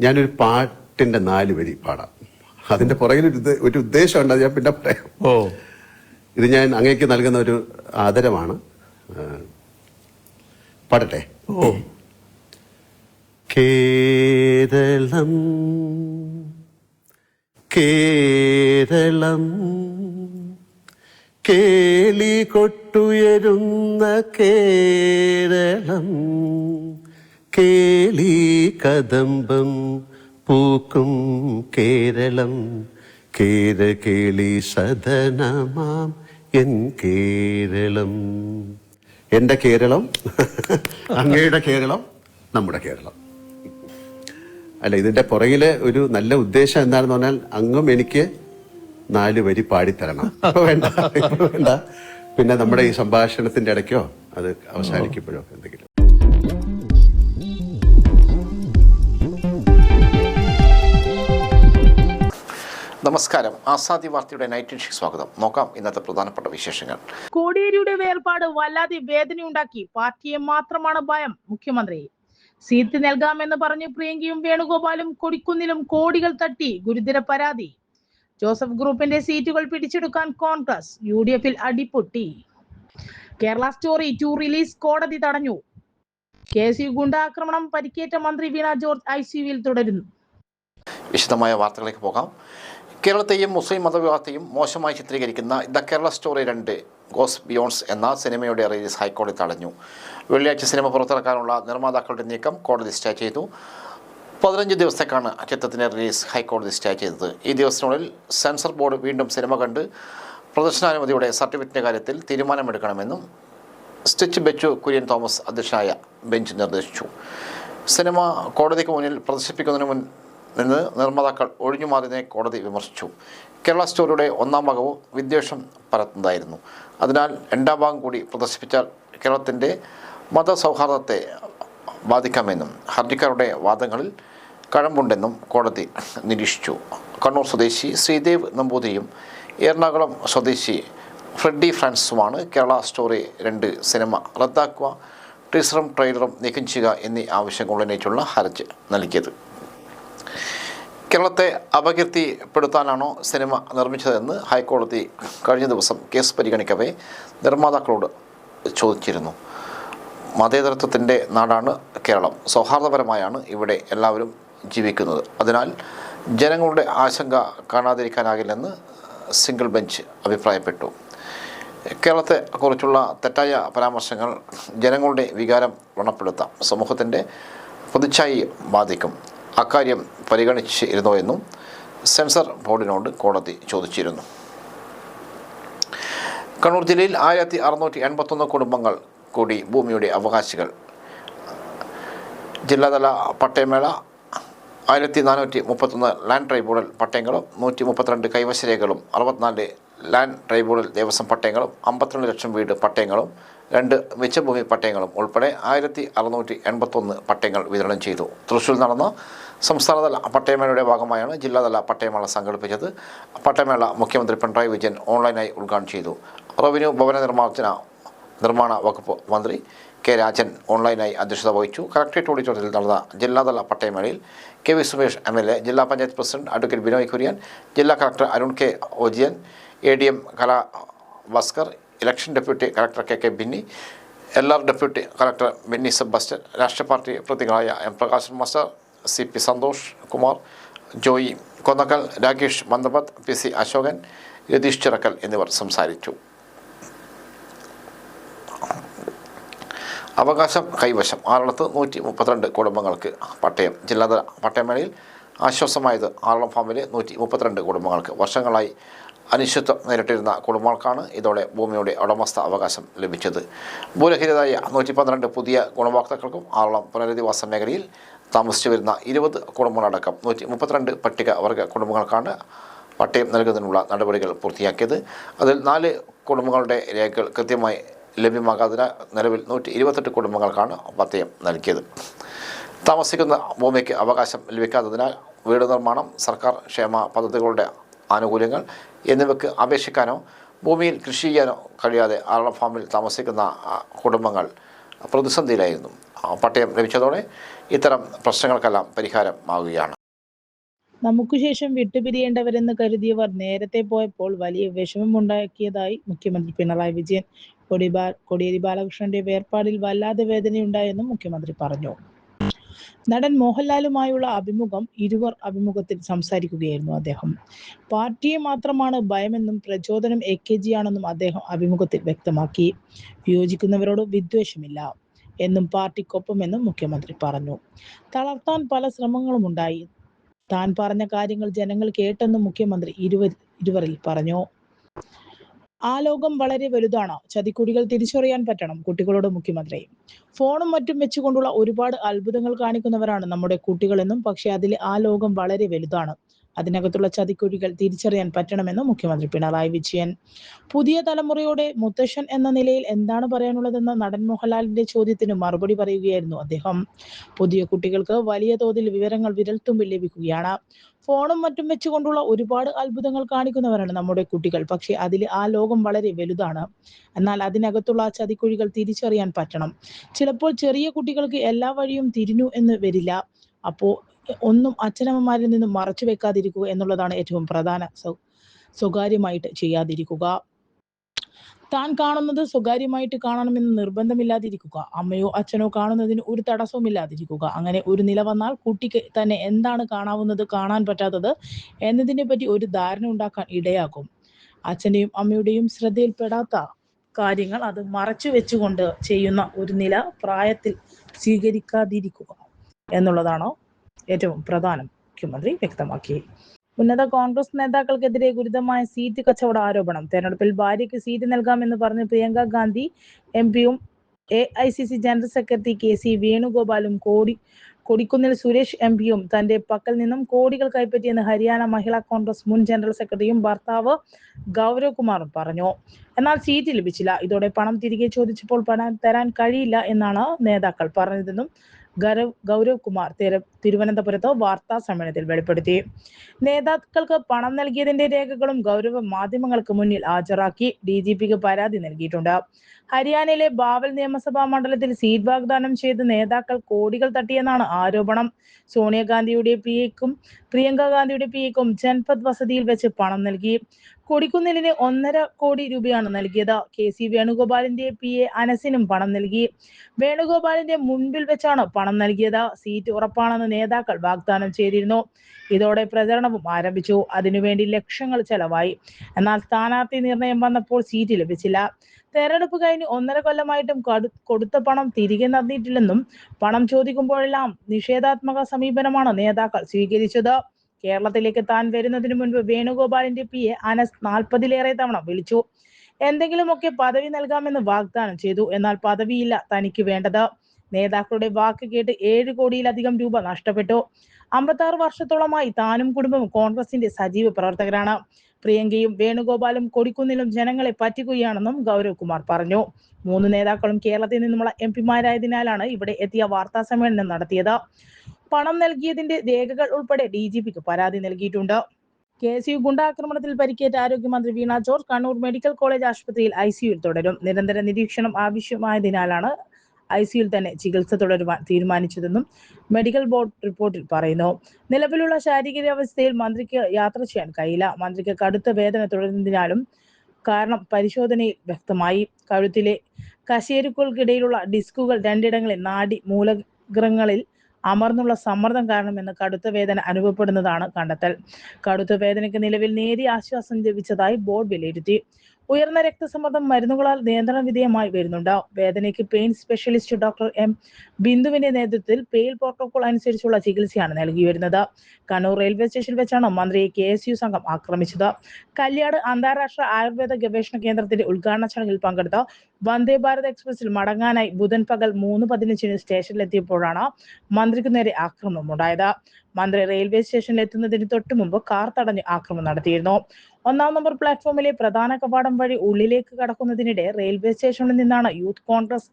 ഞാനൊരു പാട്ടിന്റെ 4 വരി പാടാം. അതിന്റെ പുറകിൽ ഒരു ഉദ്ദേശമുണ്ട്, അത് ഞാൻ പിന്നെ പറയാം. ഇത് ഞാൻ അങ്ങേക്ക് നൽകുന്ന ഒരു ആദരവാണ്. പാടട്ടെ. കേരളം കേരളം കേളി കൊട്ടുയരുന്ന കേരളം, കേളി കദംബം പൂക്കും കേരളം, കേരകേളി സദനമാം എൻ കേരളം. എന്റെ കേരളം, അങ്ങയുടെ കേരളം, നമ്മുടെ കേരളം. അല്ല, ഇതിന്റെ പുറകിലെ ഒരു നല്ല ഉദ്ദേശം എന്താണെന്ന് പറഞ്ഞാൽ, അങ്ങും എനിക്ക് 4 വരി പാടിത്തരണം. വേണ്ട വേണ്ട, പിന്നെ നമ്മുടെ ഈ സംഭാഷണത്തിന്റെ ഇടയ്ക്കോ അത് അവസാനിക്കുമ്പോഴോ എന്തെങ്കിലും. നമസ്കാരം, ആസാദി വാർത്തയുടെ നൈറ്റ് എഡിഷന് സ്വാഗതം. നോക്കാം ഇന്നത്തെ പ്രധാനപ്പെട്ട വിശേഷങ്ങൾ. കോടിയേരിയുടെ വേർപാട് വല്ലാതെ വേദനയുണ്ടാക്കി. പാർട്ടിയെ മാത്രമാണ് ഭയം. മുഖ്യമന്ത്രി സീറ്റ് നൽകാമെന്ന് പറഞ്ഞു പ്രിയങ്കയും വേണുഗോപാലും കൊടിക്കുന്നിലും കോടികൾ തട്ടി. ഗുരുതര പരാതി. ജോസഫ് ഗ്രൂപ്പിന്റെ സീറ്റുകൾ പിടിച്ചെടുക്കാൻ കോൺഗ്രസ്. UDF-ൽ അടിപൊട്ടി. കേരള സ്റ്റോറി 2 റിലീസ് കോടതി തടഞ്ഞു. KSU ഗുണ്ടാക്രമണം, പരിക്കേറ്റ മന്ത്രി വീണ ജോർജ് ICUവിൽ തുടരുന്നു. വിശദമായ വാർത്തകളിലേക്ക് പോകാം. കേരളത്തെയും മുസ്ലിം മതവിഭാഗത്തെയും മോശമായി ചിത്രീകരിക്കുന്ന the Kerala story 2 goes Beyoncé എന്ന സിനിമയുടെ റിലീസ് ഹൈക്കോടതി തടഞ്ഞു. വെള്ളിയാഴ്ച സിനിമ പുറത്തിറക്കാനുള്ള നിർമ്മാതാക്കളുടെ നീക്കം കോടതി സ്റ്റേ ചെയ്തു. 15 ദിവസത്തേക്കാണ് ചിത്രത്തിൻ്റെ റിലീസ് ഹൈക്കോടതി സ്റ്റേ ചെയ്തത്. ഈ ദിവസത്തിനുള്ളിൽ സെൻസർ ബോർഡ് വീണ്ടും സിനിമ കണ്ട് പ്രദർശനാനുമതിയുടെ സർട്ടിഫിക്കറ്റിൻ്റെ കാര്യത്തിൽ തീരുമാനമെടുക്കണമെന്നും സ്റ്റിച്ച് ബെച്ചു കുര്യൻ തോമസ് അധ്യക്ഷനായ ബെഞ്ച് നിർദ്ദേശിച്ചു. സിനിമ കോടതിക്ക് മുന്നിൽ പ്രദർശിപ്പിക്കുന്നതിന് നിന്ന് നിർമ്മാതാക്കൾ ഒഴിഞ്ഞുമാറിയതിനെ കോടതി വിമർശിച്ചു. കേരള സ്റ്റോറിയുടെ 1-ാം ഭാഗവും വിദ്വേഷം പരത്തുന്നതായിരുന്നു. അതിനാൽ 2-ാം ഭാഗം കൂടി പ്രദർശിപ്പിച്ചാൽ കേരളത്തിൻ്റെ മതസൗഹാർദ്ദത്തെ ബാധിക്കാമെന്നും ഹർജിക്കാരുടെ വാദങ്ങളിൽ കഴമ്പുണ്ടെന്നും കോടതി നിരീക്ഷിച്ചു. കണ്ണൂർ സ്വദേശി ശ്രീദേവ് നമ്പൂതിരിയും എറണാകുളം സ്വദേശി ഫ്രെഡി ഫ്രാൻസുമാണ് കേരള സ്റ്റോറി 2 സിനിമ റദ്ദാക്കുക, ടീസറും ട്രെയിലറും നീക്കം ചെയ്യുക എന്നീ ആവശ്യങ്ങൾ ഉന്നയിച്ചുള്ള ഹർജി നൽകിയത്. കേരളത്തെ അപകീർത്തിപ്പെടുത്താനാണോ സിനിമ നിർമ്മിച്ചതെന്ന് ഹൈക്കോടതി കഴിഞ്ഞ ദിവസം കേസ് പരിഗണിക്കവേ നിർമ്മാതാക്കളോട് ചോദിച്ചിരുന്നു. മതേതരത്വത്തിൻ്റെ നാടാണ് കേരളം. സൗഹാർദ്ദപരമായാണ് ഇവിടെ എല്ലാവരും ജീവിക്കുന്നത്. അതിനാൽ ജനങ്ങളുടെ ആശങ്ക കാണാതിരിക്കാനാകില്ലെന്ന് സിംഗിൾ ബെഞ്ച് അഭിപ്രായപ്പെട്ടു. കേരളത്തെ കുറിച്ചുള്ള തെറ്റായ പരാമർശങ്ങൾ ജനങ്ങളുടെ വികാരം വ്രണപ്പെടുത്താം, സമൂഹത്തിൻ്റെ പ്രതിച്ഛായയെ ബാധിക്കും. അക്കാര്യം പരിഗണിച്ചിരുന്നോ എന്നും സെൻസർ ബോർഡിനോട് കോടതി ചോദിച്ചിരുന്നു. കണ്ണൂർ ജില്ലയിൽ 1681 കുടുംബങ്ങൾ കൂടി ഭൂമിയുടെ അവകാശികൾ. ജില്ലാതല പട്ടയമേള 1431 ലാൻഡ് ട്രൈബ്യൂണൽ പട്ടയങ്ങളും 132 കൈവശരേഖകളും 64 ലാൻഡ് ട്രൈബ്യൂണൽ ദേവസ്വം പട്ടയങ്ങളും 52 ലക്ഷം വീട് പട്ടയങ്ങളും 2 മിച്ചഭൂമി പട്ടയങ്ങളും ഉൾപ്പെടെ 1681 പട്ടയങ്ങൾ വിതരണം ചെയ്തു. തൃശ്ശൂരിൽ നടന്ന സംസ്ഥാനതല പട്ടയമേളയുടെ ഭാഗമായാണ് ജില്ലാതല പട്ടയമേള സംഘടിപ്പിച്ചത്. പട്ടയമേള മുഖ്യമന്ത്രി പിണറായി വിജയൻ ഓൺലൈനായി ഉദ്ഘാടനം ചെയ്തു. റവന്യൂ ഭവന നിർമ്മാണ വകുപ്പ് മന്ത്രി കെ രാജൻ ഓൺലൈനായി അധ്യക്ഷത വഹിച്ചു. കളക്ട്രേറ്റ് ഓഡിറ്റോറിയത്തിൽ നടന്ന ജില്ലാതല പട്ടയമേളയിൽ KV സുമേഷ് MLA, ജില്ലാ പഞ്ചായത്ത് പ്രസിഡന്റ് അഡ്വക്കേറ്റ് ബിനോയ് കുര്യൻ, ജില്ലാ collector Arun K. Ojian, ADM Kala Bhaskar, election deputy collector KK Binny, LR deputy collector Benny Sebastian, രാഷ്ട്രീയ പാർട്ടി പ്രതികളായ M. Prakashan master, CP Santhosh Kumar, Joy Konnakkal, Rakesh Mandapath, PC Ashokan, Ratheesh Chirakkal എന്നിവർ സംസാരിച്ചു. അവകാശം കൈവശം. ആറളത്ത് 132 കുടുംബങ്ങൾക്ക് പട്ടയം. ജില്ലാതല പട്ടയമേളയിൽ ആശ്വാസമായത് ആറളം ഫാമിലെ 132 കുടുംബങ്ങൾക്ക്. വർഷങ്ങളായി അനിശ്ചിത്വം നേരിട്ടിരുന്ന കുടുംബങ്ങൾക്കാണ് ഇതോടെ ഭൂമിയുടെ ഉടമസ്ഥ അവകാശം ലഭിച്ചത്. ഭൂരഹിതരായ 112 പുതിയ ഗുണഭോക്താക്കൾക്കും ആറളം പുനരധിവാസ മേഖലയിൽ താമസിച്ചു വരുന്ന 20 കുടുംബങ്ങളടക്കം 132 പട്ടികവർഗ കുടുംബങ്ങൾക്കാണ് പട്ടയം നൽകുന്നതിനുള്ള നടപടികൾ പൂർത്തിയാക്കിയത്. അതിൽ 4 കുടുംബങ്ങളുടെ രേഖകൾ കൃത്യമായി ലഭ്യമാകാതെ നിലവിൽ 128 കുടുംബങ്ങൾക്കാണ് പട്ടയം നൽകിയത്. താമസിക്കുന്ന ഭൂമിക്ക് അവകാശം ലഭിക്കാത്തതിനാൽ വീട് നിർമ്മാണം, സർക്കാർ ക്ഷേമ പദ്ധതികളുടെ ആനുകൂല്യങ്ങൾ എന്നിവയ്ക്ക് അപേക്ഷിക്കാനോ ഭൂമിയിൽ കൃഷി ചെയ്യാനോ കഴിയാതെ ആറളം ഫാമിൽ താമസിക്കുന്ന കുടുംബങ്ങൾ പ്രതിസന്ധിയിലായിരുന്നു. പട്ടയം ലഭിച്ചതോടെ ഇത്തരം പ്രശ്നങ്ങൾക്കെല്ലാം പരിഹാരമാവുകയാണ്. നമുക്കു ശേഷം വിട്ടുപിരിയേണ്ടവരെന്ന് കരുതിയവർ നേരത്തെ പോയപ്പോൾ വലിയ വിഷമമുണ്ടാക്കിയതായി മുഖ്യമന്ത്രി പിണറായി വിജയൻ. കോടിയേരി ബാലകൃഷ്ണന്റെ വേർപാടിൽ വല്ലാതെ വേദനയുണ്ടായെന്നും മുഖ്യമന്ത്രി പറഞ്ഞു. നടൻ മോഹൻലാലുമായുള്ള അഭിമുഖത്തിൽ സംസാരിക്കുകയായിരുന്നു അദ്ദേഹം. പാർട്ടിയെ മാത്രമാണ് ഭയമെന്നും പ്രചോദനം AKG ആണെന്നും അദ്ദേഹം അഭിമുഖത്തിൽ വ്യക്തമാക്കി. വിയോജിക്കുന്നവരോട് വിദ്വേഷമില്ല എന്നും പാർട്ടിക്കൊപ്പമെന്നും മുഖ്യമന്ത്രി പറഞ്ഞു. തളർത്താൻ പല ശ്രമങ്ങളും ഉണ്ടായി. താൻ പറഞ്ഞ കാര്യങ്ങൾ ജനങ്ങൾ കേട്ടെന്നും മുഖ്യമന്ത്രി ഇരുവരിൽ പറഞ്ഞു. ആ ലോകം വളരെ വലുതാണ്. ചതിക്കുഴികൾ തിരിച്ചറിയാൻ പറ്റണം കുട്ടികളോട് മുഖ്യമന്ത്രി. ഫോണും മറ്റും വെച്ചുകൊണ്ടുള്ള ഒരുപാട് അത്ഭുതങ്ങൾ കാണിക്കുന്നവരാണ് നമ്മുടെ കുട്ടികളെന്നും പക്ഷെ അതിലെ ആ ലോകം വളരെ വലുതാണ്. അതിനകത്തുള്ള ചതിക്കുഴികൾ തിരിച്ചറിയാൻ പറ്റണമെന്നും മുഖ്യമന്ത്രി പിണറായി വിജയൻ. പുതിയ തലമുറയോടെ മുത്തശ്ശൻ എന്ന നിലയിൽ എന്താണ് പറയാനുള്ളതെന്ന നടൻ മോഹൻലാലിന്റെ ചോദ്യത്തിന് മറുപടി പറയുകയായിരുന്നു അദ്ദേഹം. പുതിയ കുട്ടികൾക്ക് വലിയ തോതിൽ വിവരങ്ങൾ വിരൽത്തുമ്പിൽ ലഭിക്കുകയാണ്. ഫോണും മറ്റും വെച്ചുകൊണ്ടുള്ള ഒരുപാട് അത്ഭുതങ്ങൾ കാണിക്കുന്നവരാണ് നമ്മുടെ കുട്ടികൾ. പക്ഷെ അതിൽ ആ ലോകം വളരെ വലുതാണ്. എന്നാൽ അതിനകത്തുള്ള ആ ചതിക്കുഴികൾ തിരിച്ചറിയാൻ പറ്റണം. ചിലപ്പോൾ ചെറിയ കുട്ടികൾക്ക് എല്ലാ വഴിയും തിരിഞ്ഞു എന്ന് വരില്ല. അപ്പോ ഒന്നും അച്ഛനമ്മമാരിൽ നിന്നും മറച്ചു വെക്കാതിരിക്കുക എന്നുള്ളതാണ് ഏറ്റവും പ്രധാന. സ്വകാര്യമായിട്ട് ചെയ്യാതിരിക്കുക. താൻ കാണുന്നത് സ്വകാര്യമായിട്ട് കാണണമെന്ന് നിർബന്ധമില്ലാതിരിക്കുക. അമ്മയോ അച്ഛനോ കാണുന്നതിന് ഒരു തടസ്സവും ഇല്ലാതിരിക്കുക. അങ്ങനെ ഒരു നില വന്നാൽ കുട്ടിക്ക് തന്നെ എന്താണ് കാണാവുന്നത്, കാണാൻ പറ്റാത്തത് എന്നതിനെ പറ്റി ഒരു ധാരണ ഉണ്ടാക്കാൻ ഇടയാക്കും. അച്ഛന്റെയും അമ്മയുടെയും ശ്രദ്ധയിൽപ്പെടാത്ത കാര്യങ്ങൾ അത് മറച്ചു വെച്ചുകൊണ്ട് ചെയ്യുന്ന ഒരു നില പ്രായത്തിൽ സ്വീകരിക്കാതിരിക്കുക എന്നുള്ളതാണ് ഏറ്റവും പ്രധാനം, മുഖ്യമന്ത്രി വ്യക്തമാക്കി. ഉന്നത കോൺഗ്രസ് നേതാക്കൾക്കെതിരെ ഗുരുതരമായ സീറ്റ് കച്ചവട ആരോപണം. തെരഞ്ഞെടുപ്പിൽ ഭാര്യയ്ക്ക് സീറ്റ് നൽകാമെന്ന് പറഞ്ഞ് പ്രിയങ്ക ഗാന്ധി MP-യും AICC ജനറൽ സെക്രട്ടറി KC വേണുഗോപാലും കൊടിക്കുന്നിൽ സുരേഷ് MP-യും തന്റെ പക്കൽ നിന്നും കോടികൾ കൈപ്പറ്റിയെന്ന് ഹരിയാന മഹിളാ കോൺഗ്രസ് മുൻ ജനറൽ സെക്രട്ടറിയും ഭർത്താവ് ഗൗരവ് കുമാറും പറഞ്ഞു. എന്നാൽ സീറ്റ് ലഭിച്ചില്ല. ഇതോടെ പണം തിരികെ ചോദിച്ചപ്പോൾ പണം തരാൻ കഴിയില്ല എന്നാണ് നേതാക്കൾ പറഞ്ഞതെന്നും ഗൗരവ് കുമാർ തിരുവനന്തപുരത്ത് വാർത്താ സമ്മേളനത്തിൽ വെളിപ്പെടുത്തി. നേതാക്കൾക്ക് പണം നൽകിയതിന്റെ രേഖകളും ഗൗരവ് മാധ്യമങ്ങൾക്ക് മുന്നിൽ ഹാജരാക്കി. DGPക്ക് പരാതി നൽകിയിട്ടുണ്ട്. ഹരിയാനയിലെ ബാവൽ നിയമസഭാ മണ്ഡലത്തിൽ സീറ്റ് വാഗ്ദാനം ചെയ്ത് നേതാക്കൾ കോടികൾ തട്ടിയെന്നാണ് ആരോപണം. സോണിയാഗാന്ധിയുടെ PAക്കും പ്രിയങ്ക ഗാന്ധിയുടെ PAക്കും ജൻപത് വസതിയിൽ വെച്ച് പണം നൽകി. കൊടിക്കുന്നിലിന് 1.5 കോടി രൂപയാണ് നൽകിയത്. KC വേണുഗോപാലിന്റെ PA അനസിനും പണം നൽകി. വേണുഗോപാലിന്റെ മുൻപിൽ വെച്ചാണ് പണം നൽകിയത്. സീറ്റ് ഉറപ്പാണെന്ന് നേതാക്കൾ വാഗ്ദാനം ചെയ്തിരുന്നു. ഇതോടെ പ്രചരണവും ആരംഭിച്ചു. അതിനുവേണ്ടി ലക്ഷങ്ങൾ ചെലവായി. എന്നാൽ സ്ഥാനാർത്ഥി നിർണയം വന്നപ്പോൾ സീറ്റ് ലഭിച്ചില്ല. തെരഞ്ഞെടുപ്പ് കഴിഞ്ഞ് 1.5 കൊല്ലമായിട്ടും കൊടുത്ത പണം തിരികെ നൽകിയിട്ടില്ലെന്നും പണം ചോദിക്കുമ്പോഴെല്ലാം നിഷേധാത്മക സമീപനമാണ് നേതാക്കൾ സ്വീകരിച്ചത്. കേരളത്തിലേക്ക് താൻ വരുന്നതിന് മുൻപ് വേണുഗോപാലിന്റെ PA അനസ് 40-ലേറെ തവണ വിളിച്ചു. എന്തെങ്കിലുമൊക്കെ പദവി നൽകാമെന്ന് വാഗ്ദാനം ചെയ്തു. എന്നാൽ പദവിയില്ല തനിക്ക് വേണ്ടത്. നേതാക്കളുടെ വാക്ക് കേട്ട് 7 കോടിയിലധികം രൂപ നഷ്ടപ്പെട്ടു. 56 വർഷത്തോളമായി താനും കുടുംബവും കോൺഗ്രസിന്റെ സജീവ പ്രവർത്തകരാണ്. പ്രിയങ്കയും വേണുഗോപാലും കൊടിക്കുന്നിലും ജനങ്ങളെ പറ്റിക്കുകയാണെന്നും ഗൗരവ് കുമാർ പറഞ്ഞു. 3 നേതാക്കളും കേരളത്തിൽ നിന്നുമുള്ള MP-മാരായതിനാലാണ് ഇവിടെ എത്തിയ വാർത്താ സമ്മേളനം നടത്തിയത്. പണം നൽകിയതിന്റെ രേഖകൾ ഉൾപ്പെടെ DGPക്ക് പരാതി നൽകിയിട്ടുണ്ട്. KSU ഗുണ്ടാക്രമണത്തിൽ പരിക്കേറ്റ ആരോഗ്യമന്ത്രി വീണ ജോർജ് കണ്ണൂർ മെഡിക്കൽ കോളേജ് ആശുപത്രിയിൽ ICUയിൽ തുടരും. നിരന്തര നിരീക്ഷണം ആവശ്യമായതിനാലാണ് ICUയിൽ തന്നെ ചികിത്സ തുടരുവാൻ തീരുമാനിച്ചതെന്നും മെഡിക്കൽ ബോർഡ് റിപ്പോർട്ടിൽ പറയുന്നു. നിലവിലുള്ള ശാരീരികാവസ്ഥയിൽ മന്ത്രിക്ക് യാത്ര ചെയ്യാൻ കഴിയില്ല. മന്ത്രിക്ക് കടുത്ത വേദന തുടരുന്നതിനാലും കാരണം പരിശോധനയിൽ വ്യക്തമായി. കഴുത്തിലെ കശേരുക്കൾക്കിടയിലുള്ള ഡിസ്കുകൾ 2 ഇടങ്ങളിൽ നാഡി മൂലഗ്രങ്ങളിൽ അമർന്നുള്ള സമ്മർദ്ദം കാരണമെന്ന് കടുത്ത വേദന അനുഭവപ്പെടുന്നതാണ് കണ്ടെത്തൽ. കടുത്ത വേദനയ്ക്ക് നിലവിൽ നേരിയ ആശ്വാസം ലഭിച്ചതായി ബോർഡ് വിലയിരുത്തി. ഉയർന്ന രക്തസമ്മർദ്ദം മരുന്നുകളാൽ നിയന്ത്രണ വിധേയമായി വരുന്നുണ്ട്. വേദനയ്ക്ക് പെയിൻ സ്പെഷ്യലിസ്റ്റ് ഡോക്ടർ M ബിന്ദുവിന്റെ നേതൃത്വത്തിൽ പെയിൽ പ്രോട്ടോകോൾ അനുസരിച്ചുള്ള ചികിത്സയാണ് നൽകി വരുന്നത്. കണ്ണൂർ റെയിൽവേ സ്റ്റേഷനിൽ വെച്ചാണ് മന്ത്രിയെ KSU സംഘം ആക്രമിച്ചത്. കല്യാട് അന്താരാഷ്ട്ര ആയുർവേദ ഗവേഷണ കേന്ദ്രത്തിന്റെ ഉദ്ഘാടന ചടങ്ങിൽ പങ്കെടുത്ത വന്ദേ ഭാരത് എക്സ്പ്രസിൽ മടങ്ങാനായി ബുധൻ പകൽ 3:15 സ്റ്റേഷനിലെത്തിയപ്പോഴാണ് മന്ത്രിക്ക് നേരെ ആക്രമണം ഉണ്ടായത്. മന്ത്രി റെയിൽവേ സ്റ്റേഷനിൽ എത്തുന്നതിന് തൊട്ടു മുമ്പ് കാർ തടഞ്ഞ് ആക്രമണം നടത്തിയിരുന്നു. 1-ാം നമ്പർ പ്ലാറ്റ്ഫോമിലെ പ്രധാന കവാടം വഴി ഉള്ളിലേക്ക് കടക്കുന്നതിനിടെ റെയിൽവേ സ്റ്റേഷനിൽ നിന്നാണ് യൂത്ത് കോൺഗ്രസ്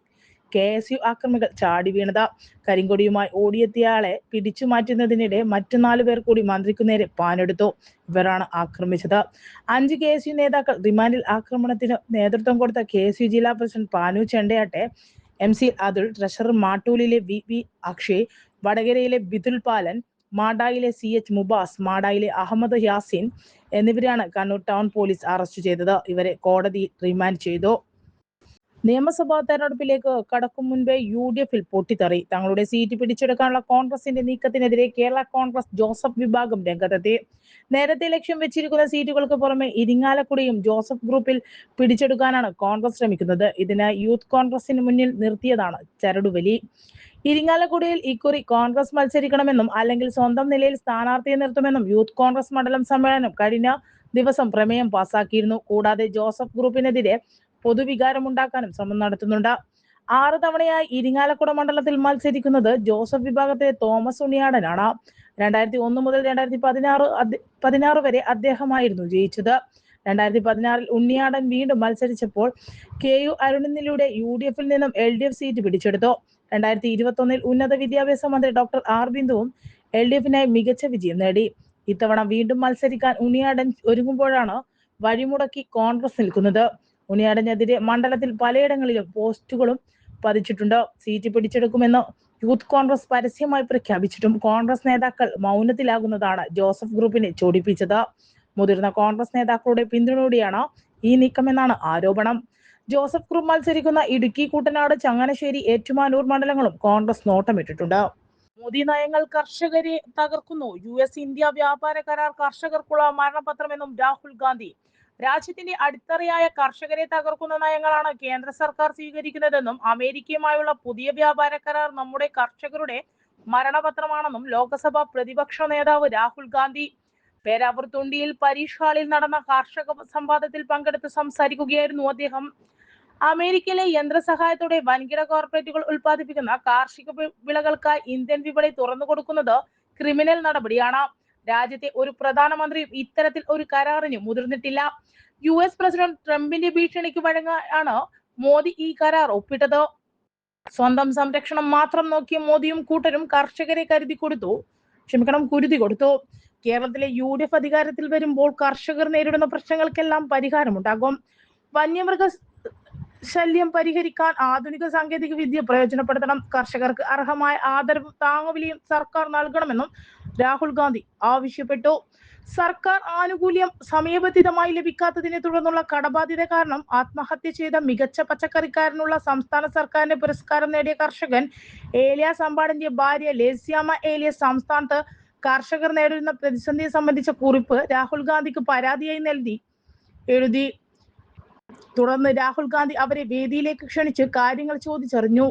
KSU ആക്രമികൾ ചാടി വീണത്. കരിങ്കൊടിയുമായി ഓടിയെത്തിയയാളെ പിടിച്ചു മാറ്റുന്നതിനിടെ മറ്റു 4 പേർ കൂടി മന്ത്രിക്കു നേരെ പാഞ്ഞെടുത്തു. ഇവരാണ് ആക്രമിച്ചത്. 5 KSU നേതാക്കൾ റിമാൻഡിൽ. ആക്രമണത്തിന് നേതൃത്വം കൊടുത്ത KSU ജില്ലാ പ്രസിഡന്റ് പാനു ചെണ്ടയാട്ടെ, MC അതുൽ, ട്രഷറർ മാട്ടൂലിലെ VP അക്ഷയ്, വടകരയിലെ ബിതുൽ പാലൻ, മാടായിലെ CH മുബാസ്, മാടായിലെ അഹമ്മദ് യാസിൻ എന്നിവരെയാണ് കണ്ണൂർ ടൗൺ പോലീസ് അറസ്റ്റ് ചെയ്തത്. ഇവരെ കോടതി റിമാൻഡ് ചെയ്തു. നിയമസഭാ തെരഞ്ഞെടുപ്പിലേക്ക് കടക്കും മുൻപേ UDF-ൽ പൊട്ടിത്തെറി. തങ്ങളുടെ സീറ്റ് പിടിച്ചെടുക്കാനുള്ള കോൺഗ്രസിന്റെ നീക്കത്തിനെതിരെ കേരള കോൺഗ്രസ് ജോസഫ് വിഭാഗം രംഗത്തെത്തി. നേരത്തെ ലക്ഷ്യം വെച്ചിരിക്കുന്ന സീറ്റുകൾക്ക് പുറമെ ഇരിങ്ങാലക്കുടയും ജോസഫ് ഗ്രൂപ്പിൽ പിടിച്ചെടുക്കാനാണ് കോൺഗ്രസ് ശ്രമിക്കുന്നത്. ഇതിന് യൂത്ത് കോൺഗ്രസിന് മുന്നിൽ നിർത്തിയതാണ് ചരടുവലി. ഇരിങ്ങാലക്കുടയിൽ ഇക്കുറി കോൺഗ്രസ് മത്സരിക്കണമെന്നും അല്ലെങ്കിൽ സ്വന്തം നിലയിൽ സ്ഥാനാർത്ഥിയെ നിർത്തുമെന്നും യൂത്ത് കോൺഗ്രസ് മണ്ഡലം സമ്മേളനം കഴിഞ്ഞ ദിവസം പ്രമേയം പാസാക്കിയിരുന്നു. കൂടാതെ ജോസഫ് ഗ്രൂപ്പിനെതിരെ പൊതുവികാരമുണ്ടാക്കാനും ശ്രമം നടത്തുന്നുണ്ട്. 6 തവണയായി ഇരിങ്ങാലക്കുട മണ്ഡലത്തിൽ മത്സരിക്കുന്നത് ജോസഫ് വിഭാഗത്തിലെ തോമസ് ഉണ്ണിയാടനാണ്. 2001 മുതൽ 2016 വരെ അദ്ദേഹമായിരുന്നു ജയിച്ചത്. 2016-ൽ ഉണ്ണിയാടൻ വീണ്ടും മത്സരിച്ചപ്പോൾ KU അരുണിനിലൂടെ UDF-ൽ നിന്നും LDF സീറ്റ് പിടിച്ചെടുത്തു. 2021-ൽ ഉന്നത വിദ്യാഭ്യാസ മന്ത്രി ഡോക്ടർ ആർ ബിന്ദുവും LDF-നായി മികച്ച വിജയം നേടി. ഇത്തവണ വീണ്ടും മത്സരിക്കാൻ ഉണ്ണിയാടൻ ഒരുങ്ങുമ്പോഴാണ് വഴിമുടക്കി കോൺഗ്രസ് നിൽക്കുന്നത്. ഉണ്ണിയാടനെതിരെ മണ്ഡലത്തിൽ പലയിടങ്ങളിലും പോസ്റ്റുകളും പതിച്ചിട്ടുണ്ട്. സീറ്റ് പിടിച്ചെടുക്കുമെന്ന് യൂത്ത് കോൺഗ്രസ് പരസ്യമായി പ്രഖ്യാപിച്ചിട്ടും കോൺഗ്രസ് നേതാക്കൾ മൗനത്തിലാകുന്നതാണ് ജോസഫ് ഗ്രൂപ്പിനെ ചൊടിപ്പിച്ചത്. മുതിർന്ന കോൺഗ്രസ് നേതാക്കളുടെ പിന്തുണയോടെയാണ് ഈ നീക്കമെന്നാണ് ആരോപണം. ജോസഫ് ഗ്രൂപ്പ് മത്സരിക്കുന്ന ഇടുക്കി, കുട്ടനാട്, ചങ്ങനാശ്ശേരി, ഏറ്റുമാനൂർ മണ്ഡലങ്ങളും കോൺഗ്രസ് നോട്ടമിട്ടിട്ടുണ്ട്. മോദി നയങ്ങൾ കർഷകരെ തകർക്കുന്നു. US ഇന്ത്യ വ്യാപാര കരാർ കർഷകർക്കുള്ള മരണപത്രമെന്നും രാഹുൽ ഗാന്ധി. രാജ്യത്തിന്റെ അടിത്തറയായ കർഷകരെ തകർക്കുന്ന നയങ്ങളാണ് കേന്ദ്ര സർക്കാർ സ്വീകരിക്കുന്നതെന്നും അമേരിക്കയുമായുള്ള പുതിയ വ്യാപാര കരാർ നമ്മുടെ കർഷകരുടെ മരണപത്രമാണെന്നും ലോക്സഭാ പ്രതിപക്ഷ നേതാവ് രാഹുൽ ഗാന്ധി പേരാവൂർ തുണ്ടിയിൽ പരീക്ഷ ഹാളിൽ നടന്ന കാർഷിക സംവാദത്തിൽ പങ്കെടുത്ത് സംസാരിക്കുകയായിരുന്നു അദ്ദേഹം. അമേരിക്കയിലെ യന്ത്രസഹായത്തോടെ വൻകിട കോർപ്പറേറ്റുകൾ ഉൽപ്പാദിപ്പിക്കുന്ന കാർഷിക വിളകൾക്കായി ഇന്ത്യൻ വിപണി തുറന്നു കൊടുക്കുന്നത് ക്രിമിനൽ നടപടിയാണ്. രാജ്യത്തെ ഒരു പ്രധാനമന്ത്രിയും ഇത്തരത്തിൽ ഒരു കരാറിന് മുതിർന്നിട്ടില്ല. US പ്രസിഡന്റ് ട്രംപിന്റെ ഭീഷണിക്ക് വഴങ്ങാനാണ് മോദി ഈ കരാർ ഒപ്പിട്ടത്. സ്വന്തം സംരക്ഷണം മാത്രം നോക്കിയ മോദിയും കൂട്ടരും കർഷകരെ കുരുതി കൊടുത്തു. കേരളത്തിലെ UDF അധികാരത്തിൽ വരുമ്പോൾ കർഷകർ നേരിടുന്ന പ്രശ്നങ്ങൾക്കെല്ലാം പരിഹാരമുണ്ടാകും. വന്യമൃഗ ശല്യം പരിഹരിക്കാൻ ആധുനിക സാങ്കേതിക വിദ്യ പ്രയോജനപ്പെടുത്തണം. കർഷകർക്ക് അർഹമായ ആദരവും താങ്ങുവിലയും സർക്കാർ നൽകണമെന്നും രാഹുൽ ഗാന്ധി ആവശ്യപ്പെട്ടു. സർക്കാർ ആനുകൂല്യം സമയബന്ധിതമായി ലഭിക്കാത്തതിനെ തുടർന്നുള്ള കടബാധ്യത കാരണം ആത്മഹത്യ ചെയ്ത മികച്ച പച്ചക്കറിക്കാരനുള്ള സംസ്ഥാന സർക്കാരിന്റെ പുരസ്കാരം നേടിയ കർഷകൻ ഏലിയാസ് അമ്പാടിന്റെ ഭാര്യ ലേസ്യാമ്മ ഏലിയാസ് സംസ്ഥാനത്ത് കർഷകർ നേരിടുന്ന പ്രതിസന്ധിയെ സംബന്ധിച്ച കുറിപ്പ് രാഹുൽ ഗാന്ധിക്ക് പരാതിയായി എഴുതി. തുടർന്ന് രാഹുൽ ഗാന്ധി അവരെ വേദിയിലേക്ക് ക്ഷണിച്ച് കാര്യങ്ങൾ ചോദിച്ചറിഞ്ഞു.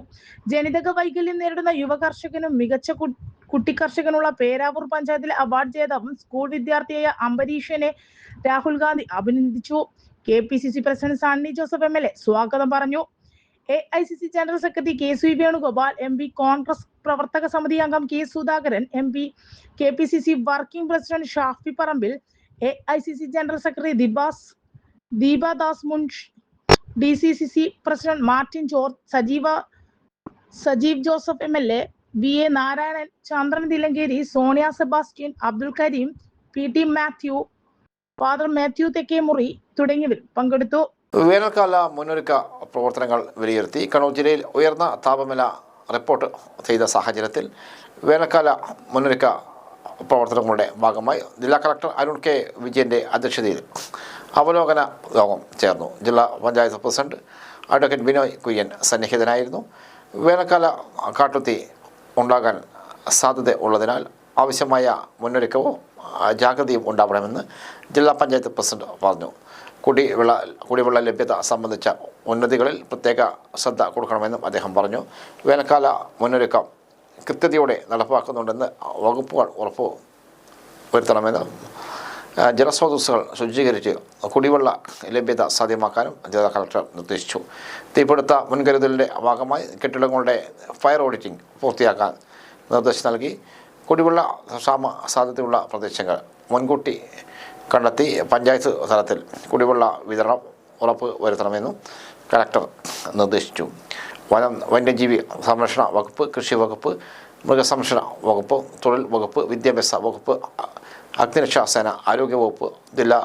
ജനിതക വൈകല്യം നേരിടുന്ന യുവ കർഷകനും മികച്ച കുട്ടി കർഷകനുള്ള പേരാവൂർ പഞ്ചായത്തിലെ അവാർഡ് ജേതാവും സ്കൂൾ വിദ്യാർത്ഥിയായ അംബരീഷനെ രാഹുൽ ഗാന്ധി അഭിനന്ദിച്ചു. KPCC president Sunny Joseph MLA സ്വാഗതം പറഞ്ഞു. AICC general secretary KC Venugopal MP, Congress പ്രവർത്തക സമിതി അംഗം K Sudhakaran MP, KPCC working president Shafi Parambil, AICC general secretary Deepadas Munsh, DCCC president Martin George, Sajeev Joseph MLA, VA Narayanan, Chandran Thillankeri, Sonia Sebastian, Abdul Karim, PT Mathew, father Mathew Thekkemuri തുടങ്ങിയവർ പങ്കെടുത്തു. വേനൽക്കാല മുന്നൊരുക്ക പ്രവർത്തനങ്ങൾ വിലയിരുത്തി കണ്ണൂർ ജില്ലയിൽ ഉയർന്ന താപനില റിപ്പോർട്ട് ചെയ്ത സാഹചര്യത്തിൽ വേനൽക്കാല മുന്നൊരുക്ക പ്രവർത്തനങ്ങളുടെ ഭാഗമായി ജില്ലാ കളക്ടർ അരുൺ K. വിജയൻ്റെ അധ്യക്ഷതയിൽ അവലോകന യോഗം ചേർന്നു. ജില്ലാ പഞ്ചായത്ത് പ്രസിഡന്റ് അഡ്വക്കേറ്റ് ബിനോയ് കുര്യൻ സന്നിഹിതനായിരുന്നു. വേനൽക്കാല കാട്ടുതീ ഉണ്ടാകാൻ സാധ്യത ഉള്ളതിനാൽ ആവശ്യമായ മുന്നൊരുക്കവും ജാഗ്രതയും ഉണ്ടാവണമെന്ന് ജില്ലാ പഞ്ചായത്ത് പ്രസിഡന്റ് പറഞ്ഞു. കുടിവെള്ള ലഭ്യത സംബന്ധിച്ച ഉന്നതികളിൽ പ്രത്യേക ശ്രദ്ധ കൊടുക്കണമെന്നും അദ്ദേഹം പറഞ്ഞു. വേനൽക്കാല മുന്നൊരുക്കം കൃത്യതയോടെ നടപ്പാക്കുന്നുണ്ടെന്ന് വകുപ്പുകൾ ഉറപ്പ് വരുത്തണമെന്ന് ജലസ്രോതസ്സുകൾ ശുചീകരിച്ച് കുടിവെള്ള ലഭ്യത സാധ്യമാക്കാനും ജില്ലാ കളക്ടർ നിർദ്ദേശിച്ചു. തീപിടുത്ത മുൻകരുതലിൻ്റെ ഭാഗമായി കെട്ടിടങ്ങളുടെ ഫയർ ഓഡിറ്റിംഗ് പൂർത്തിയാക്കാൻ നിർദ്ദേശം നൽകി. കുടിവെള്ള ക്ഷാമ സാധ്യതയുള്ള പ്രദേശങ്ങൾ മുൻകൂട്ടി കണ്ടെത്തി പഞ്ചായത്ത് തലത്തിൽ കുടിവെള്ള വിതരണം ഉറപ്പ് വരുത്തണമെന്നും കളക്ടർ നിർദ്ദേശിച്ചു. വന്യജീവി സംരക്ഷണ വകുപ്പ്, കൃഷി വകുപ്പ്, മൃഗസംരക്ഷണ വകുപ്പ്, തൊഴിൽ വകുപ്പ്, വിദ്യാഭ്യാസ വകുപ്പ്, അഗ്നിരക്ഷാ സേന, ആരോഗ്യവകുപ്പ്, ജില്ലാ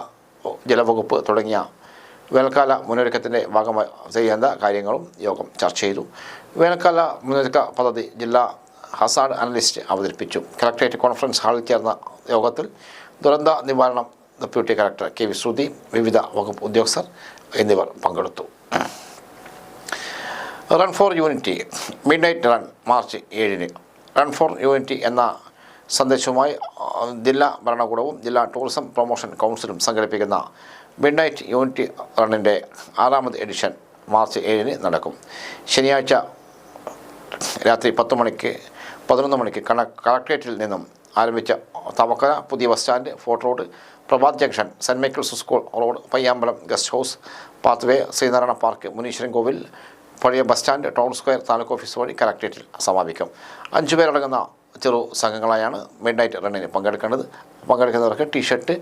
ജലവകുപ്പ് തുടങ്ങിയ വേനൽക്കാല മുന്നൊരുക്കത്തിൻ്റെ ഭാഗമായി ചെയ്യേണ്ട കാര്യങ്ങളും യോഗം ചർച്ച ചെയ്തു. വേനൽക്കാല മുന്നൊരുക്ക പദ്ധതി ജില്ലാ ഹസാർഡ് അനലിസ്റ്റ് അവതരിപ്പിച്ചു. കളക്ടറേറ്റ് കോൺഫറൻസ് ഹാളിൽ ചേർന്ന യോഗത്തിൽ ദുരന്ത നിവാരണം deputy collector K V Shruti, വിവിധ വകുപ്പ് ഉദ്യോഗസ്ഥർ എന്നിവർ പങ്കെടുത്തു. Run for unity midnight run March 7-ന്. റൺ ഫോർ യൂണിറ്റി എന്ന സന്ദേശവുമായി ജില്ലാ ഭരണകൂടവും ജില്ലാ ടൂറിസം പ്രൊമോഷൻ കൗൺസിലും സംഘടിപ്പിക്കുന്ന മിഡ് നൈറ്റ് യൂണിറ്റി റണ്ണിൻ്റെ 6ാമത് എഡിഷൻ മാർച്ച് 7-ന് നടക്കും. ശനിയാഴ്ച രാത്രി 11 മണിക്ക് കളക്ട്രേറ്റിൽ നിന്നും ആരംഭിച്ച തവക്കര, പുതിയ bus stand, fort road, Prabhat junction, saint Michael's school road, Payyambalam guest house, pathway, Sreenarayana park, Muneeswaran Kovil, പഴയ bus stand, town square, taluk office വഴി കളക്ട്രേറ്റിൽ സമാപിക്കും. 5 പേരടങ്ങുന്ന ചെറു സംഘങ്ങളായാണ് മിഡ് നൈറ്റ് റണ്ണിന് പങ്കെടുക്കുന്നവർക്ക് ടീഷർട്ട്,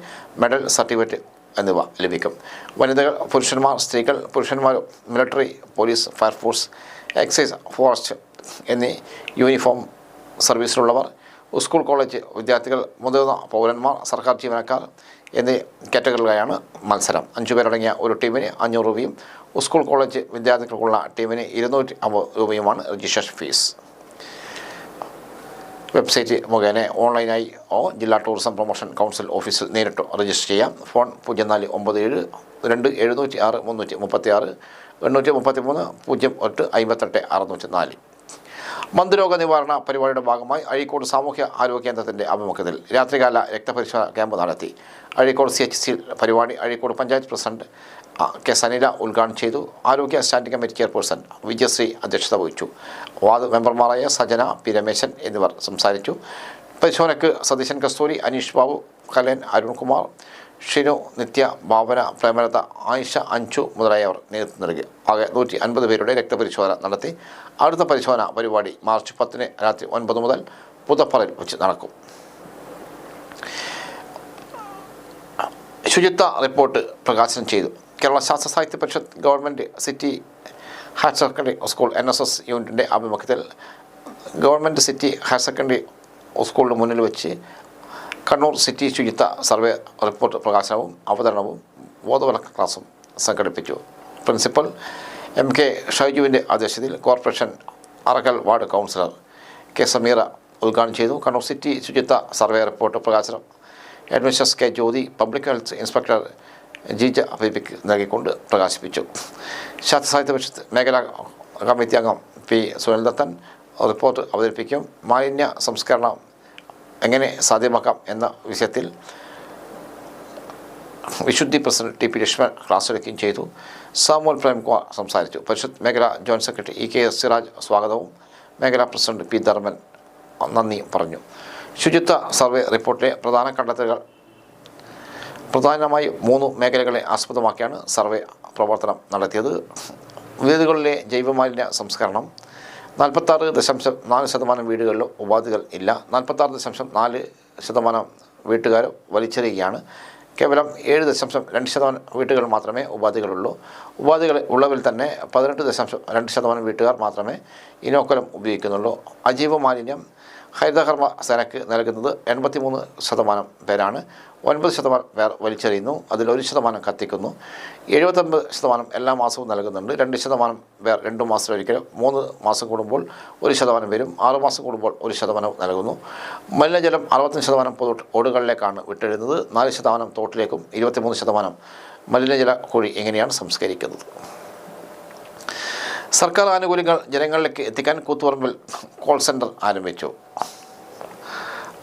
മെഡൽ, സർട്ടിഫിക്കറ്റ് എന്നിവ ലഭിക്കും. വനിതകൾ, പുരുഷന്മാർ, സ്ത്രീകൾ, പുരുഷന്മാർ military, police, fire force, excise, forest എന്നീ യൂണിഫോം സർവീസിലുള്ളവർ, സ്കൂൾ കോളേജ് വിദ്യാർത്ഥികൾ, മുതിർന്ന പൗരന്മാർ, സർക്കാർ ജീവനക്കാർ എന്നീ കാറ്റഗറികളായാണ് മത്സരം. 5 പേരടങ്ങിയ ഒരു ടീമിന് 500 രൂപയും സ്കൂൾ കോളേജ് വിദ്യാർത്ഥികൾക്കുള്ള ടീമിന് 250 രൂപയുമാണ് രജിസ്ട്രേഷൻ ഫീസ്. വെബ്സൈറ്റ് മുഖേന ഓൺലൈനായി ജില്ലാ ടൂറിസം പ്രൊമോഷൻ കൗൺസിൽ ഓഫീസിൽ നേരിട്ട് രജിസ്റ്റർ ചെയ്യാം. ഫോൺ 0497 2706 336 833 01 58 604. മന്ദരോഗ നിവാരണ പരിപാടിയുടെ ഭാഗമായി അഴീക്കോട് സാമൂഹ്യ ആരോഗ്യ കേന്ദ്രത്തിൻ്റെ ആഭിമുഖ്യത്തിൽ രാത്രികാല രക്തപരിശോധന ക്യാമ്പ് നടത്തി. അഴീക്കോട് CHC പരിപാടി അഴീക്കോട് പഞ്ചായത്ത് പ്രസിഡന്റ് കെ സനില ഉദ്ഘാടനം ചെയ്തു. ആരോഗ്യ സ്റ്റാൻഡിംഗ് കമ്മിറ്റി ചെയർപേഴ്സൺ വിജയശ്രീ അധ്യക്ഷത വഹിച്ചു. വാർഡ് മെമ്പർമാരായ സജന, പി രമേശൻ എന്നിവർ സംസാരിച്ചു. പരിശോധനയ്ക്ക് സതീശൻ കസ്തൂരി, അനീഷ് ബാബു, കലൻ, അരുൺകുമാർ, ഷിനു, നിത്യ, ഭാവന, പ്രേമലത, ആയിഷ, അഞ്ചു മുതലായവർ നേതൃത്വം നൽകി. ആകെ 150 പേരുടെ രക്തപരിശോധന നടത്തി. അടുത്ത പരിശോധന പരിപാടി മാർച്ച് 10-ന് രാത്രി 9 മുതൽ പുതപ്പറയിൽ വെച്ച് നടക്കും. ശുചിത്വ റിപ്പോർട്ട് പ്രകാശനം ചെയ്തു. Kerala Sastra Sahitya Parishad government city higher secondary school NSS യൂണിറ്റിൻ്റെ ആഭിമുഖ്യത്തിൽ ഗവൺമെൻറ് സിറ്റി ഹയർ സെക്കൻഡറി സ്കൂളിന് മുന്നിൽ വെച്ച് കണ്ണൂർ സിറ്റി ശുചിത്വ സർവേ റിപ്പോർട്ട് പ്രകാശനവും അവതരണവും ബോധവൽക്കരണ ക്ലാസും സംഘടിപ്പിച്ചു. പ്രിൻസിപ്പൽ MK ഷൈജുവിൻ്റെ അധ്യക്ഷതയിൽ corporation Arakkal ward councillor K Sameera ഉദ്ഘാടനം ചെയ്തു. കണ്ണൂർ സിറ്റി ശുചിത്വ സർവേ റിപ്പോർട്ട് പ്രകാശനം administrator K Jyothi, public health inspector Jeeja ബേബിക്ക് നൽകിക്കൊണ്ട് പ്രകാശിപ്പിച്ചു. ശാസ്ത്ര സാഹിത്യ പരിഷത്ത് മേഖലാ കമ്മിറ്റി അംഗം P. സുനിൽദത്തൻ റിപ്പോർട്ട് അവതരിപ്പിക്കും. മാലിന്യ സംസ്കരണം എങ്ങനെ സാധ്യമാക്കാം എന്ന വിഷയത്തിൽ വിശുദ്ധി പ്രസിഡന്റ് TP ലക്ഷ്മൺ ക്ലാസ് എടുക്കുകയും ചെയ്തു. സാമുവൽ പ്രേംകുമാർ സംസാരിച്ചു. പരിഷത്ത് മേഖലാ ജോയിന്റ് സെക്രട്ടറി EK സിറാജ് സ്വാഗതവും മേഖലാ പ്രസിഡന്റ് P. ധർമ്മൻ നന്ദിയും പറഞ്ഞു. ശുചിത്വ സർവേ റിപ്പോർട്ടിലെ പ്രധാന കണ്ടെത്തലുകൾ പ്രധാനമായി 3 മേഖലകളെ ആസ്പദമാക്കിയാണ് സർവേ പ്രവർത്തനം നടത്തിയത്. വീടുകളിലെ ജൈവമാലിന്യ സംസ്കരണം, 46.4% വീടുകളിൽ ഉപാധികൾ ഇല്ല, 46.4% വീട്ടുകാർ വലിച്ചെറിയുകയാണ്, കേവലം 7.2% വീട്ടുകൾ മാത്രമേ ഉപാധികളുള്ളൂ. ഉപാധികൾ ഉള്ളവരിൽ തന്നെ 18.2% വീട്ടുകാർ മാത്രമേ ഇനോക്കുലം ഉപയോഗിക്കുന്നുള്ളൂ. അജൈവ മാലിന്യം ഹരിതകർമ്മ സേനയ്ക്ക് നൽകുന്നത് 83% പേരാണ്. 9% പേർ വലിച്ചെറിയുന്നു. അതിൽ 1% കത്തിക്കുന്നു. 79% എല്ലാ മാസവും നൽകുന്നുണ്ട്. 2% പേർ 2 മാസത്തിലൊരിക്കലും, 3 മാസം കൂടുമ്പോൾ 1% പേരും, 6 മാസം കൂടുമ്പോൾ 1% നൽകുന്നു. മലിനജലം 65% പൊതു ഓടുകളിലേക്കാണ് വിട്ടിടുന്നത്. 4% തോട്ടിലേക്കും 23% മലിനജല കുഴി എങ്ങനെയാണ് സംസ്കരിക്കുന്നത്. സർക്കാർ ആനുകൂല്യങ്ങൾ ജനങ്ങളിലേക്ക് എത്തിക്കാൻ കൂത്തുപറമ്പിൽ കോൾ സെൻറ്റർ ആരംഭിച്ചു.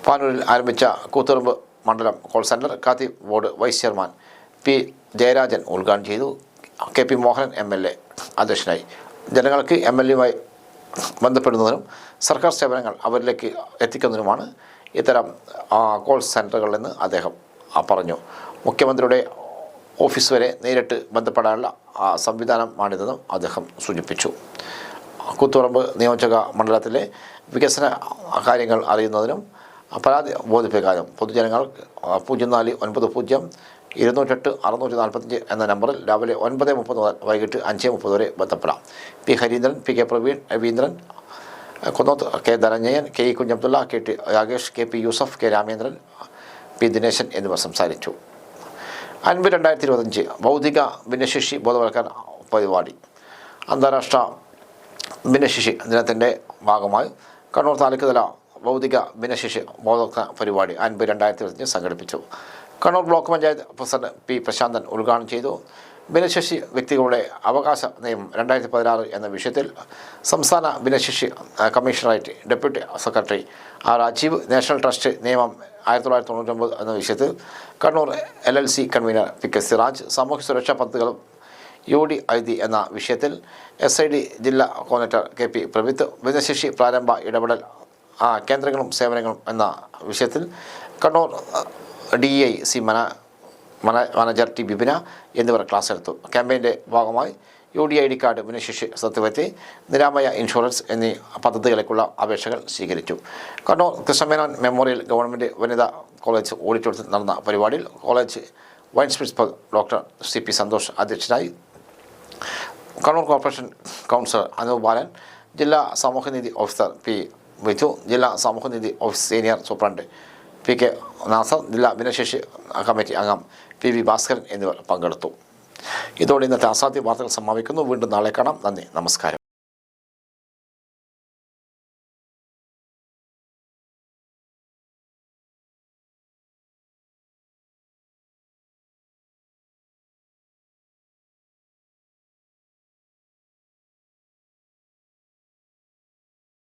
പാനൂരിൽ ആരംഭിച്ച കൂത്തുപറമ്പ് മണ്ഡലം call centre Khadi board vice chairman P. Jayarajan ഉദ്ഘാടനം ചെയ്തു. KP മോഹനൻ MLA അധ്യക്ഷനായി. ജനങ്ങൾക്ക് MLA-യുമായി ബന്ധപ്പെടുന്നതിനും സർക്കാർ സേവനങ്ങൾ അവരിലേക്ക് എത്തിക്കുന്നതിനുമാണ് ഇത്തരം കോൾ സെൻറ്ററുകളെന്ന് അദ്ദേഹം പറഞ്ഞു. മുഖ്യമന്ത്രിയുടെ ഓഫീസ് വരെ നേരിട്ട് ബന്ധപ്പെടാനുള്ള സംവിധാനമാണിതെന്നും അദ്ദേഹം സൂചിപ്പിച്ചു. കൂത്തുപറമ്പ് നിയോജക മണ്ഡലത്തിലെ വികസന കാര്യങ്ങൾ അറിയുന്നതിനും പരാതി ബോധിപ്പിക്കാനും പൊതുജനങ്ങൾ 0490 208 645 എന്ന നമ്പറിൽ രാവിലെ 9:30 മുതൽ വൈകിട്ട് 5:30 വരെ ബന്ധപ്പെടാം. P. Harindran, PK Praveen, Raveendran, Kunnoth K. Dhananjayan, KE Kunhabdulla, KT Rakesh, KP Yusuf, K. Ramendran, P. Dineshan എന്നിവർ സംസാരിച്ചു. അൻപ് 2025 ഭൗതിക ഭിന്നശേഷി ബോധവൽക്കരണ പരിപാടി. അന്താരാഷ്ട്ര ഭിന്നശേഷി ദിനത്തിൻ്റെ ഭാഗമായി കണ്ണൂർ താലൂക്ക് തല ഭൗതിക ഭിന്നശേഷി ബോധവൽക്കരണ പരിപാടി അൻപ് 2025 സംഘടിപ്പിച്ചു. Kannur block panchayat president P Prasanthan ഉദ്ഘാടനം ചെയ്തു. ഭിന്നശേഷി വ്യക്തികളുടെ അവകാശ നിയമം 2016 എന്ന വിഷയത്തിൽ സംസ്ഥാന ഭിന്നശേഷി commissionerate deputy secretary R Rajeev, national trust നിയമം 1999 എന്ന വിഷയത്തിൽ Kannur LLC convener P K Siraj, സാമൂഹ്യ സുരക്ഷാ പദ്ധതികളും UDID എന്ന വിഷയത്തിൽ SID ജില്ലാ കോർഡിനേറ്റർ KP പ്രവിത്ത്, ഭിന്നശേഷി പ്രാരംഭ ഇടപെടൽ കേന്ദ്രങ്ങളും സേവനങ്ങളും എന്ന വിഷയത്തിൽ Kannur DIC manager T Bibina എന്നിവർ ക്ലാസ് എടുത്തു. ക്യാമ്പയിൻ്റെ ഭാഗമായി UDID കാർഡ്, ഭിന്നശേഷി സർട്ടിഫിക്കറ്റ്, നിരാമയ ഇൻഷുറൻസ് എന്നീ പദ്ധതികളിലേക്കുള്ള അപേക്ഷകൾ സ്വീകരിച്ചു. കണ്ണൂർ കൃഷ്ണമേനോൻ മെമ്മോറിയൽ ഗവൺമെൻറ് വനിതാ കോളേജ് ഓഡിറ്റോറിയത്തിൽ നടന്ന പരിപാടിയിൽ college vice principal doctor CP Santhosh അധ്യക്ഷനായി. കണ്ണൂർ കോർപ്പറേഷൻ കൗൺസിലർ അനൂപ് ബാലൻ, ജില്ലാ സാമൂഹ്യനീതി ഓഫീസർ P വിജു, ജില്ലാ സാമൂഹ്യനീതി office senior superintendent PK Nasar, ജില്ലാ ഭിന്നശേഷി കമ്മിറ്റി അംഗം PV ഭാസ്കരൻ എന്നിവർ പങ്കെടുത്തു. ഇതോടെ ഇന്നത്തെ അസാധ്യ വാർത്തകൾ സമാപിക്കുന്നു. വീണ്ടും നാളെ കാണാം. നന്ദി, നമസ്കാരം.